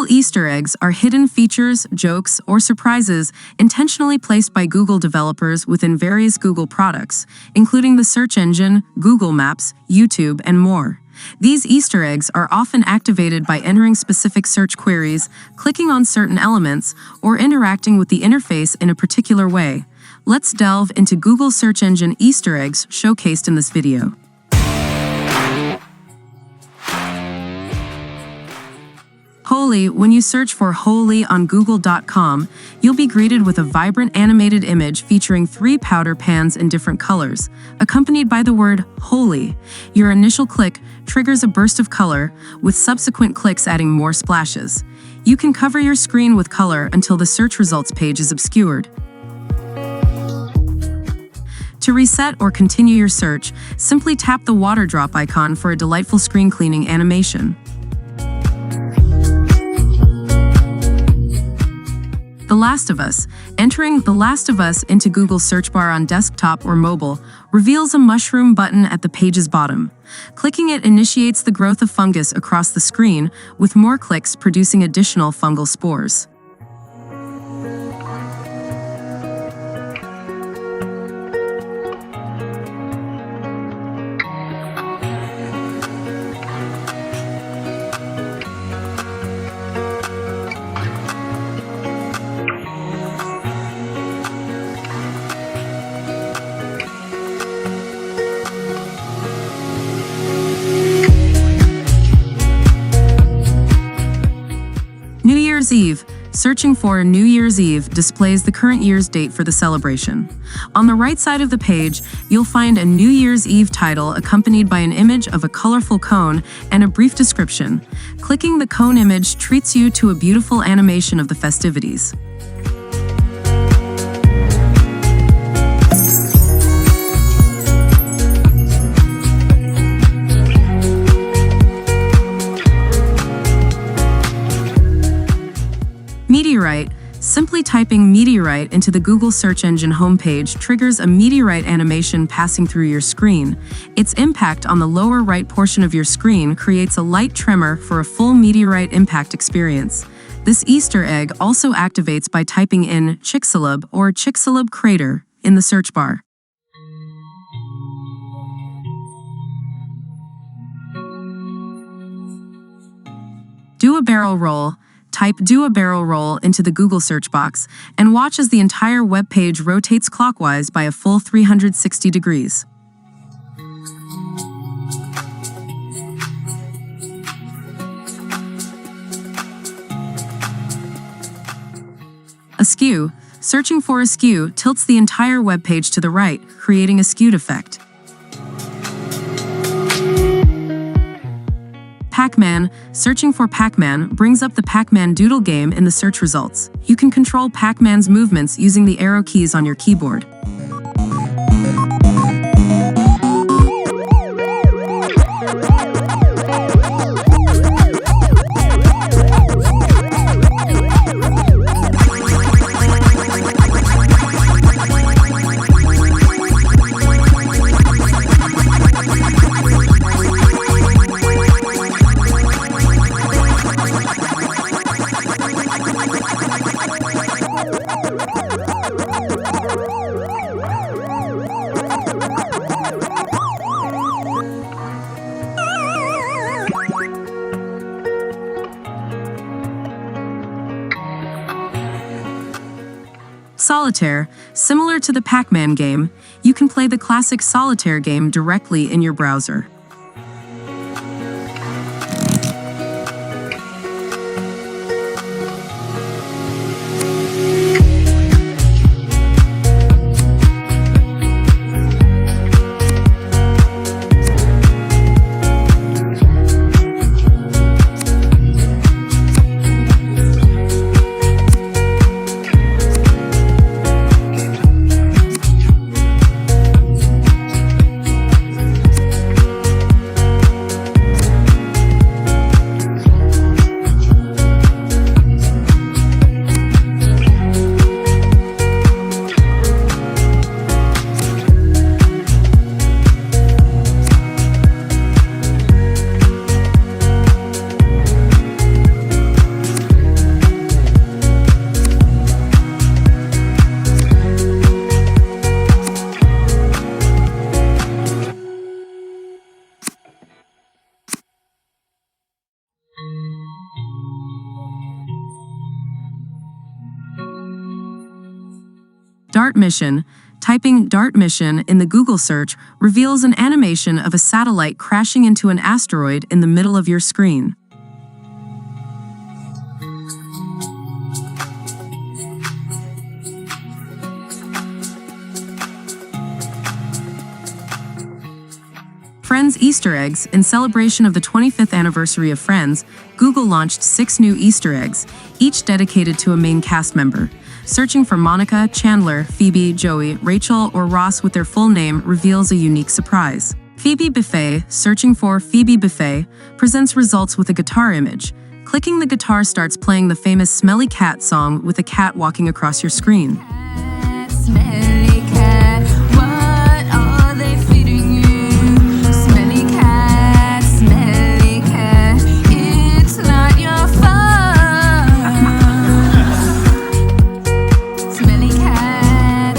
Google Easter eggs are hidden features, jokes, or surprises intentionally placed by Google developers within various Google products, including the search engine, Google Maps, YouTube, and more. These Easter eggs are often activated by entering specific search queries, clicking on certain elements, or interacting with the interface in a particular way. Let's delve into Google search engine Easter eggs showcased in this video. Holi. When you search for Holi on Google.com, you'll be greeted with a vibrant animated image featuring 3 powder pans in different colors, accompanied by the word Holi. Your initial click triggers a burst of color, with subsequent clicks adding more splashes. You can cover your screen with color until the search results page is obscured. To reset or continue your search, simply tap the water drop icon for a delightful screen cleaning animation. The Last of Us. Entering The Last of Us into Google's search bar on desktop or mobile reveals a mushroom button at the page's bottom. Clicking it initiates the growth of fungus across the screen, with more clicks producing additional fungal spores. New Year's Eve. Searching for New Year's Eve displays the current year's date for the celebration. On the right side of the page, you'll find a New Year's Eve title accompanied by an image of a colorful cone and a brief description. Clicking the cone image treats you to a beautiful animation of the festivities. Meteorite. Simply typing meteorite into the Google search engine homepage triggers a meteorite animation passing through your screen. Its impact on the lower right portion of your screen creates a light tremor for a full meteorite impact experience. This Easter egg also activates by typing in Chicxulub or Chicxulub crater in the search bar. Do a barrel roll. Type "do a barrel roll" into the Google search box and watch as the entire web page rotates clockwise by a full 360 degrees. Askew. Searching for Askew tilts the entire web page to the right, creating a skewed effect. Pac-Man. Searching for Pac-Man brings up the Pac-Man doodle game in the search results. You can control Pac-Man's movements using the arrow keys on your keyboard. Solitaire. Similar to the Pac-Man game, you can play the classic Solitaire game directly in your browser. Dart mission. Typing Dart mission in the Google search reveals an animation of a satellite crashing into an asteroid in the middle of your screen. Friends Easter eggs. In celebration of the 25th anniversary of Friends, Google launched 6 new Easter eggs, each dedicated to a main cast member. Searching for Monica, Chandler, Phoebe, Joey, Rachel, or Ross with their full name reveals a unique surprise. Phoebe Buffet. Searching for Phoebe Buffet presents results with a guitar image. Clicking the guitar starts playing the famous Smelly Cat song with a cat walking across your screen. Smelly cat, what are they feeding you? Smelly cat, it's not your fault. Smelly cat,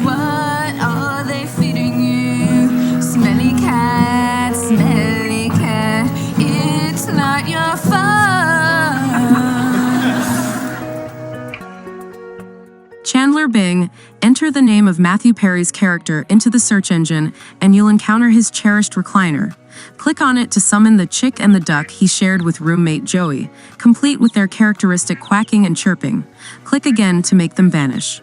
what are they feeding you? Smelly cat, it's not your fault. Chandler Bing. Enter the name of Matthew Perry's character into the search engine, and you'll encounter his cherished recliner. Click on it to summon the chick and the duck he shared with roommate Joey, complete with their characteristic quacking and chirping. Click again to make them vanish.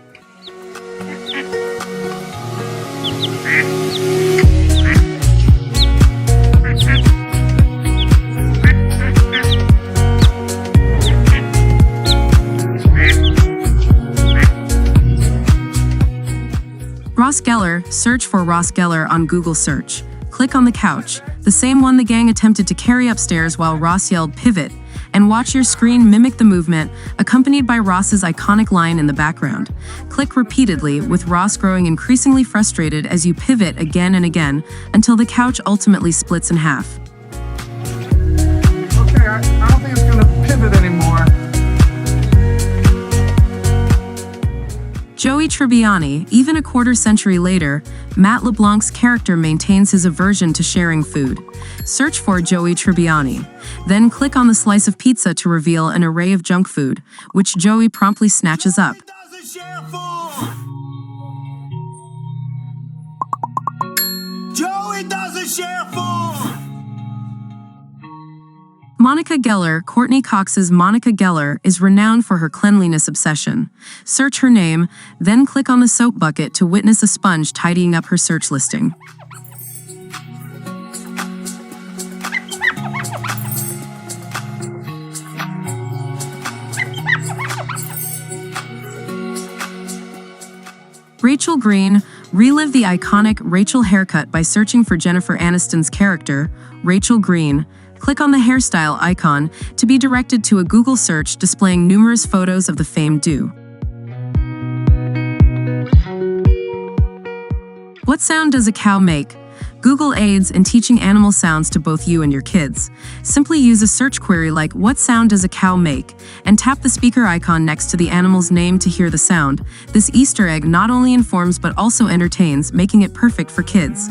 Ross Geller. Search for Ross Geller on Google search. Click on the couch, the same one the gang attempted to carry upstairs while Ross yelled "pivot," and watch your screen mimic the movement, accompanied by Ross's iconic line in the background. Click repeatedly, with Ross growing increasingly frustrated as you pivot again and again until the couch ultimately splits in half. Okay, I don't think it's gonna pivot anymore. Joey Tribbiani. Even a quarter-century later, Matt LeBlanc's character maintains his aversion to sharing food. Search for Joey Tribbiani. Then click on the slice of pizza to reveal an array of junk food, which Joey promptly snatches up. Joey doesn't share food! Monica Geller. Courtney Cox's Monica Geller is renowned for her cleanliness obsession. Search her name, then click on the soap bucket to witness a sponge tidying up her search listing. Rachel Green. Relive the iconic Rachel haircut by searching for Jennifer Aniston's character, Rachel Green. Click on the hairstyle icon to be directed to a Google search displaying numerous photos of the famed do. What sound does a cow make? Google aids in teaching animal sounds to both you and your kids. Simply use a search query like "What sound does a cow make?" and tap the speaker icon next to the animal's name to hear the sound. This Easter egg not only informs but also entertains, making it perfect for kids.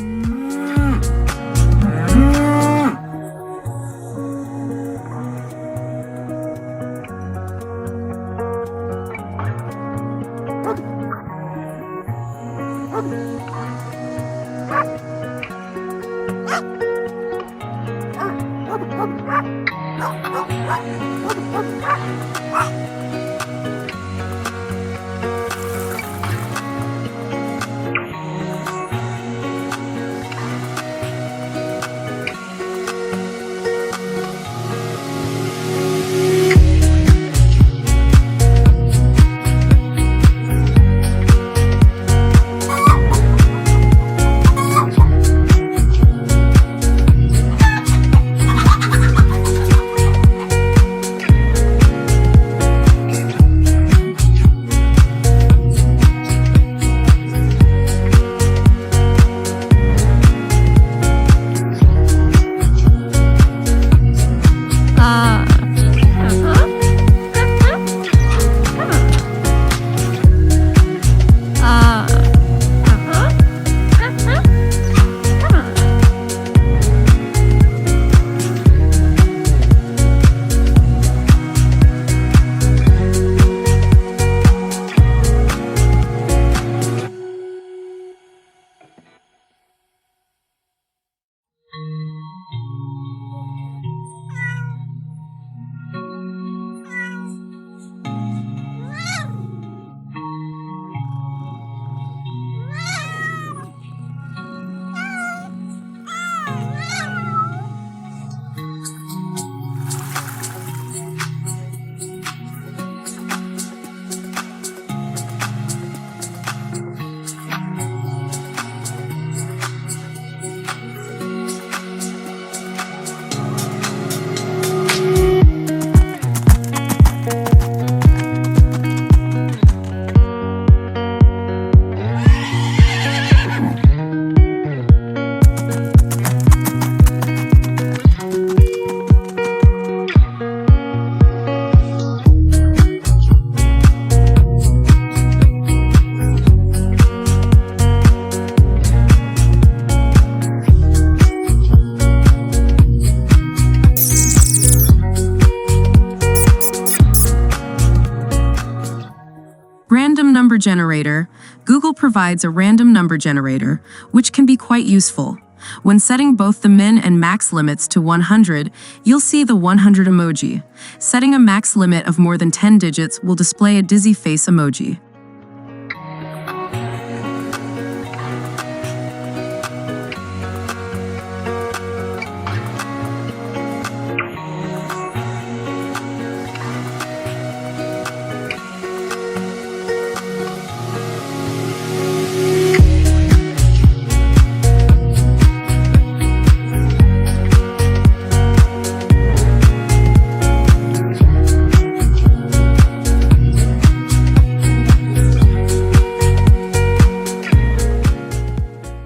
generator, Google provides a random number generator, which can be quite useful. When setting both the min and max limits to 100, you'll see the 100 emoji. Setting a max limit of more than 10 digits will display a dizzy face emoji.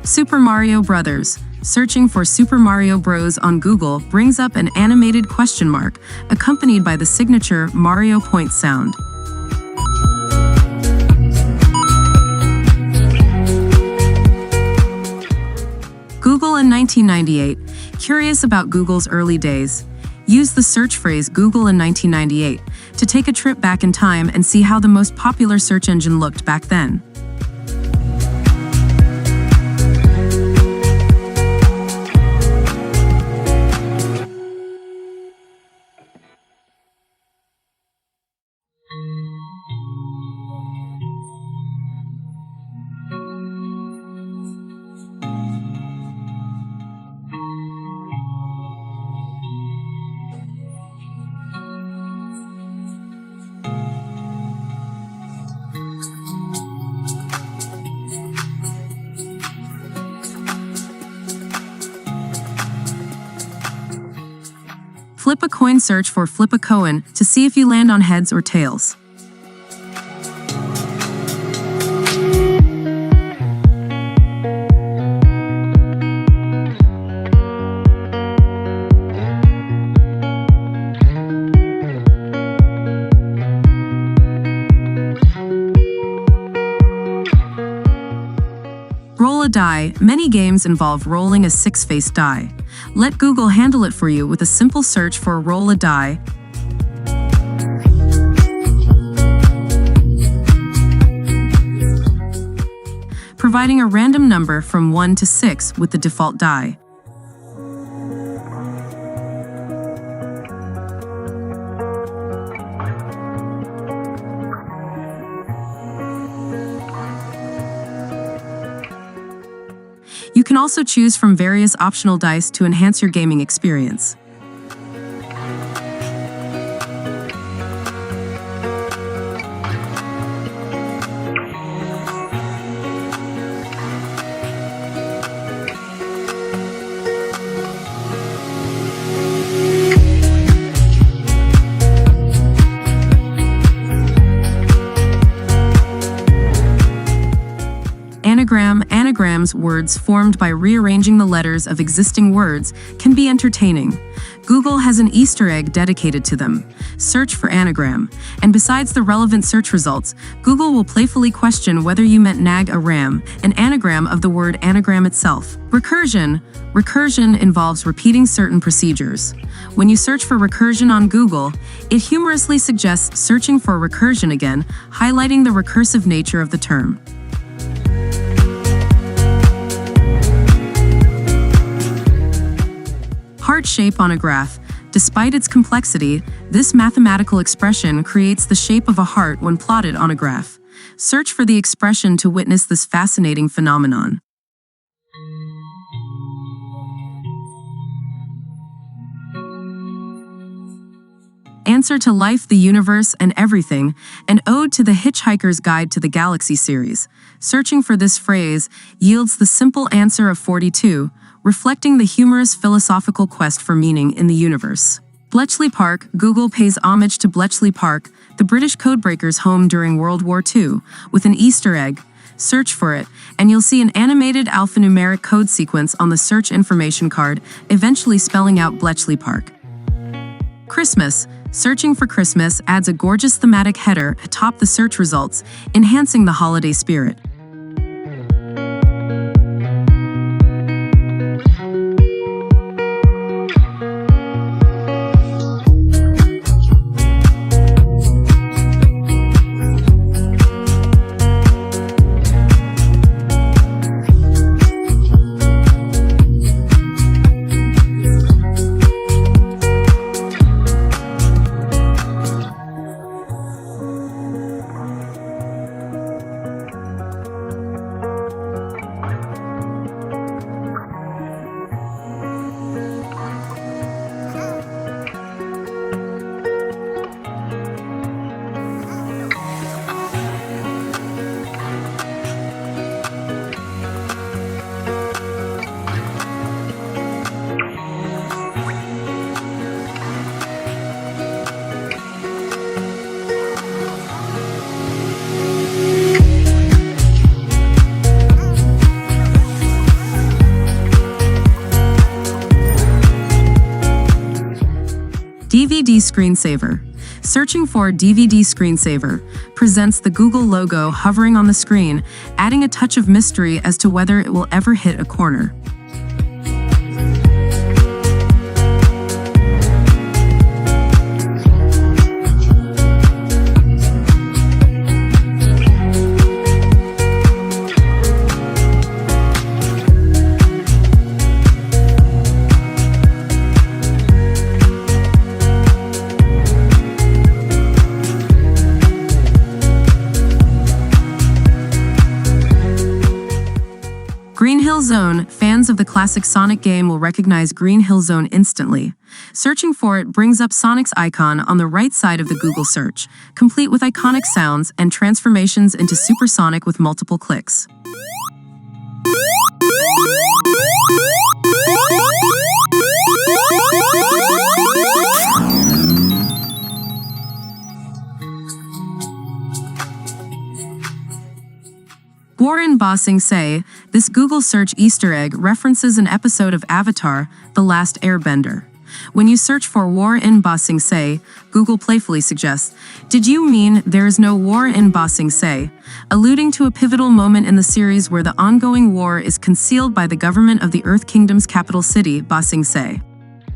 Super Mario Brothers. Searching for Super Mario Bros. On Google brings up an animated question mark, accompanied by the signature Mario point sound. Google in 1998. Curious about Google's early days? Use the search phrase Google in 1998 to take a trip back in time and see how the most popular search engine looked back then. Flip a coin. Search for flip a coin to see if you land on heads or tails. Roll a die. Many games involve rolling a six-faced die. Let Google handle it for you with a simple search for roll a die. Providing a random number from 1 to 6 with the default die. You can also choose from various optional dice to enhance your gaming experience. Anagrams, words formed by rearranging the letters of existing words, can be entertaining. Google has an Easter egg dedicated to them. Search for anagram, and besides the relevant search results, Google will playfully question whether you meant nag-a-ram, an anagram of the word anagram itself. Recursion. Recursion involves repeating certain procedures. When you search for recursion on Google, it humorously suggests searching for recursion again, highlighting the recursive nature of the term. Heart shape on a graph. Despite its complexity, this mathematical expression creates the shape of a heart when plotted on a graph. Search for the expression to witness this fascinating phenomenon. Answer to Life, the Universe, and Everything, an ode to the Hitchhiker's Guide to the Galaxy series. Searching for this phrase yields the simple answer of 42, reflecting the humorous philosophical quest for meaning in the universe. Bletchley Park. Google pays homage to Bletchley Park, the British codebreakers' home during World War II, with an Easter egg. Search for it, and you'll see an animated alphanumeric code sequence on the search information card, eventually spelling out Bletchley Park. Christmas. Searching for Christmas adds a gorgeous thematic header atop the search results, enhancing the holiday spirit. screensaver. Searching for DVD screensaver presents the Google logo hovering on the screen, adding a touch of mystery as to whether it will ever hit a corner. Green Hill Zone. Fans of the classic Sonic game will recognize Green Hill Zone instantly. Searching for it brings up Sonic's icon on the right side of the Google search, complete with iconic sounds and transformations into supersonic with multiple clicks. War in Ba Sing Se. This Google search Easter egg references an episode of Avatar, The Last Airbender. When you search for War in Ba Sing Se, Google playfully suggests, "Did you mean there is no war in Ba Sing Se?" alluding to a pivotal moment in the series where the ongoing war is concealed by the government of the Earth Kingdom's capital city, Ba Sing Se.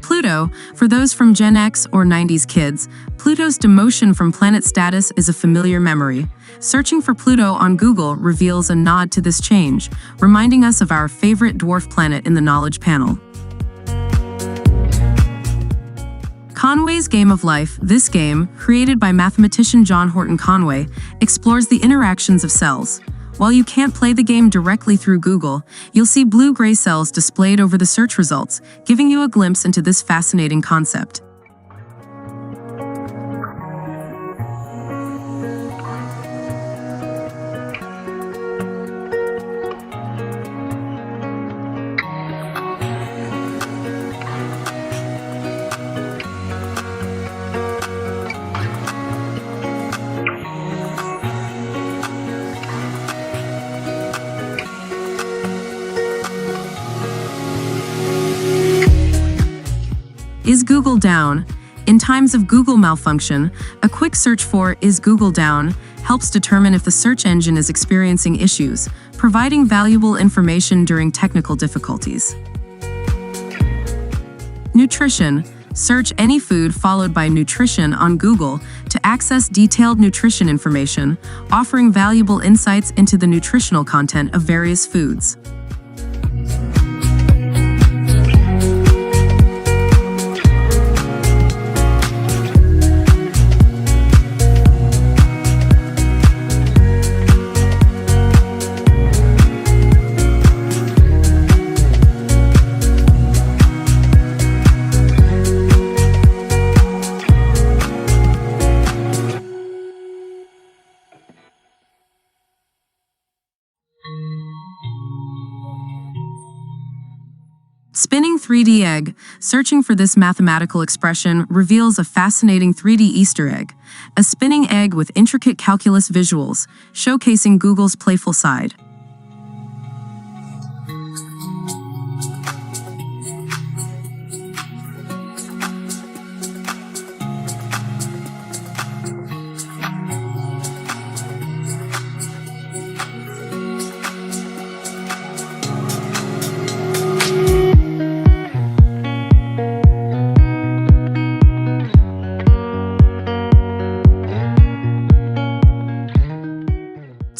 Pluto. For those from Gen X or 90s kids, Pluto's demotion from planet status is a familiar memory. Searching for Pluto on Google reveals a nod to this change, reminding us of our favorite dwarf planet in the knowledge panel. Conway's Game of Life. This game, created by mathematician John Horton Conway, explores the interactions of cells. While you can't play the game directly through Google, you'll see blue-gray cells displayed over the search results, giving you a glimpse into this fascinating concept. Is Google down? In times of Google malfunction, a quick search for "Is Google down?" helps determine if the search engine is experiencing issues, providing valuable information during technical difficulties. Nutrition. Search any food followed by nutrition on Google to access detailed nutrition information, offering valuable insights into the nutritional content of various foods. Spinning 3D egg. Searching for this mathematical expression reveals a fascinating 3D Easter egg, a spinning egg with intricate calculus visuals, showcasing Google's playful side.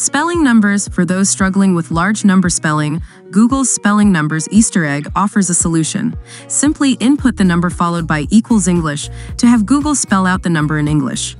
Spelling numbers. For those struggling with large number spelling, Google's Spelling Numbers Easter egg offers a solution. Simply input the number followed by = English to have Google spell out the number in English.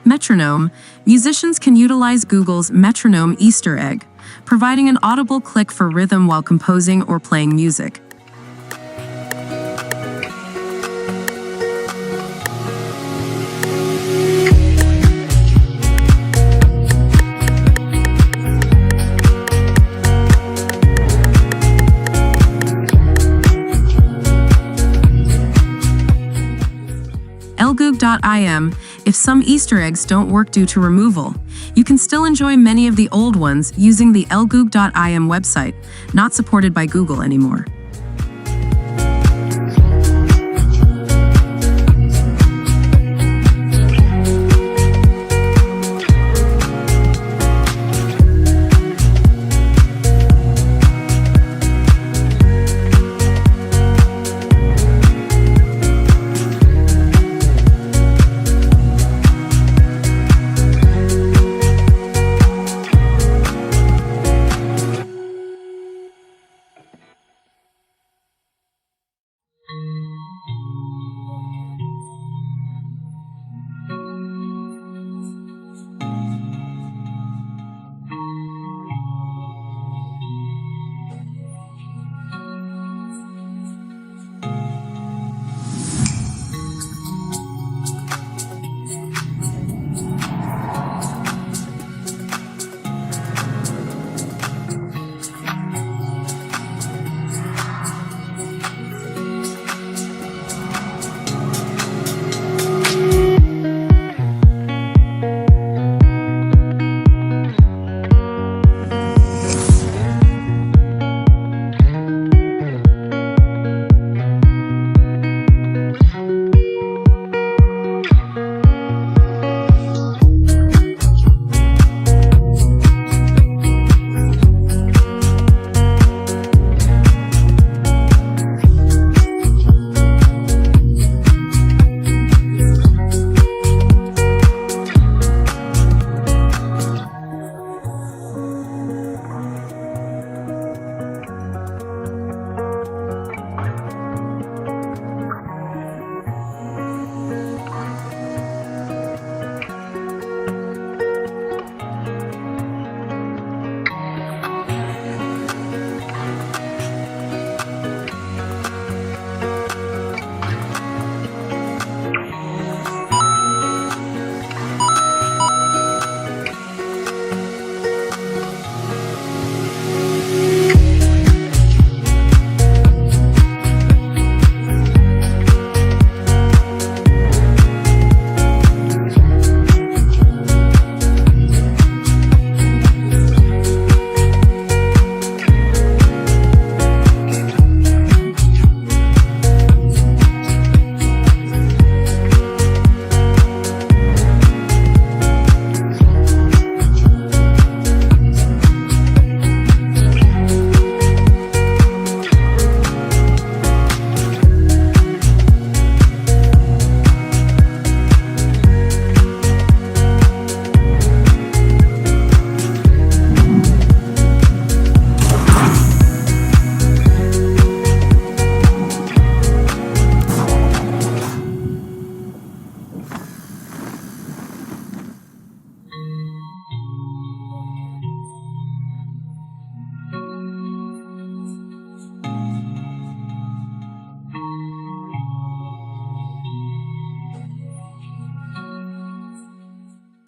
Metronome. Musicians can utilize Google's Metronome Easter egg, providing an audible click for rhythm while composing or playing music. Elgoog.im. If some Easter eggs don't work due to removal, you can still enjoy many of the old ones using the Elgoog.im website, not supported by Google anymore.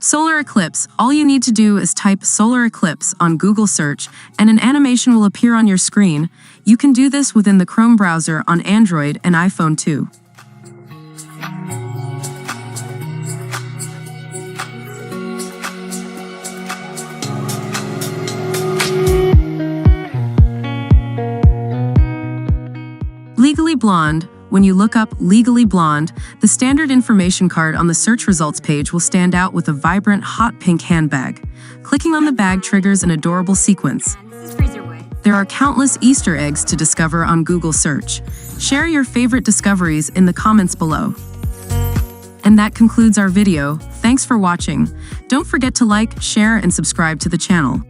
Solar eclipse. All you need to do is type solar eclipse on Google search and an animation will appear on your screen. You can do this within the Chrome browser on Android and iPhone too. Legally Blonde. When you look up Legally Blonde, the standard information card on the search results page will stand out with a vibrant hot pink handbag. Clicking on the bag triggers an adorable sequence. There are countless Easter eggs to discover on Google search. Share your favorite discoveries in the comments below. And that concludes our video. Thanks for watching. Don't forget to like, share, and subscribe to the channel.